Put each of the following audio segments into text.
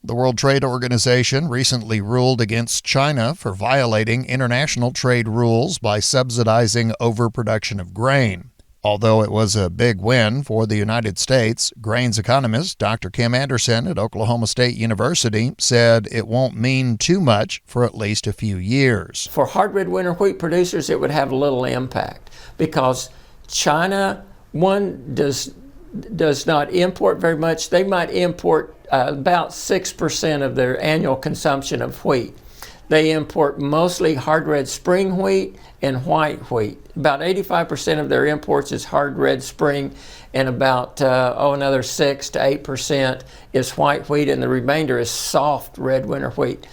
The World Trade Organization recently ruled against China for violating international trade rules by subsidizing overproduction of grain. Although it was a big win for the United States, grains economist Dr. Kim Anderson at Oklahoma State University said it won't mean too much for at least a few years. For hard red winter wheat producers, it would have little impact because China, one, does not import very much. They might import about 6% of their annual consumption of wheat. They import mostly hard red spring wheat and white wheat. About 85% of their imports is hard red spring, and about another 6 to 8% is white wheat, and the remainder is soft red winter wheat.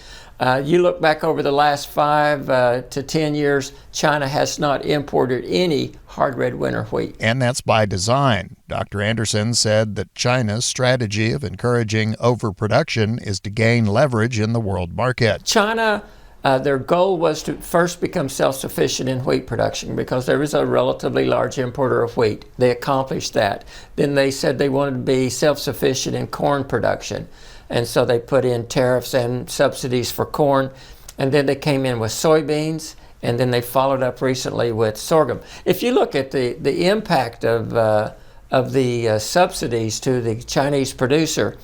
You look back over the last 5 to 10 years, China has not imported any hard red winter wheat. And that's by design. Dr. Anderson said that China's strategy of encouraging overproduction is to gain leverage in the world market. China, their goal was to first become self-sufficient in wheat production because there is a relatively large importer of wheat. They accomplished that. Then they said they wanted to be self-sufficient in corn production. And so they put in tariffs and subsidies for corn. And then they came in with soybeans. And then they followed up recently with sorghum. If you look at the impact of the subsidies to the Chinese producer,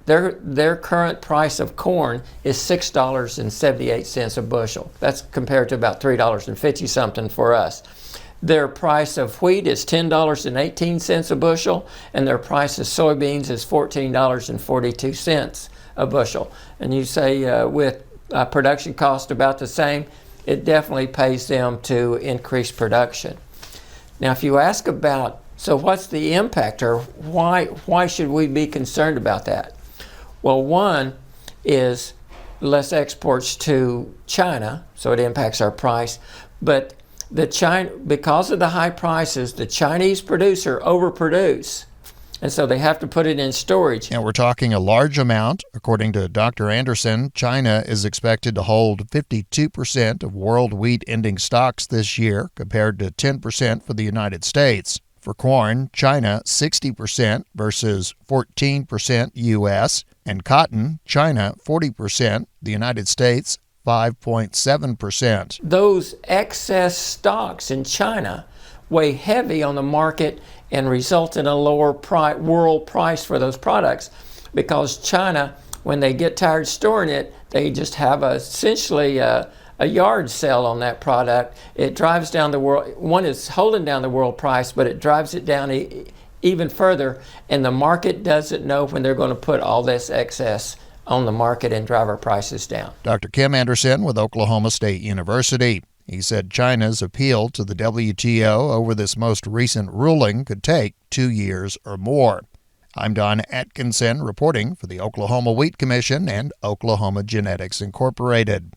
their current price of corn is $6.78 a bushel. That's compared to about $3.50 something for us. Their price of wheat is $10.18 a bushel, and their price of soybeans is $14.42 a bushel. And you say with production cost about the same, it definitely pays them to increase production. Now, if you ask about, so what's the impact, or why should we be concerned about that? Well, one is less exports to China, so it impacts our price, but because of the high prices, the Chinese producer overproduce, and so they have to put it in storage. And we're talking a large amount. According to Dr. Anderson, China is expected to hold 52% of world wheat ending stocks this year, compared to 10% for the United States. For corn, China 60% versus 14% U.S., and cotton, China 40%, the United States 5.7%. Those excess stocks in China weigh heavy on the market and result in a lower world price for those products, because China, when they get tired storing it, they just have essentially a yard sale on that product. It drives down the world. One is holding down the world price, but it drives it down even further, and the market doesn't know when they're going to put all this excess on the market and drive our prices down. Dr. Kim Anderson with Oklahoma State University. He said China's appeal to the WTO over this most recent ruling could take 2 years or more. I'm Don Atkinson reporting for the Oklahoma Wheat Commission and Oklahoma Genetics Incorporated.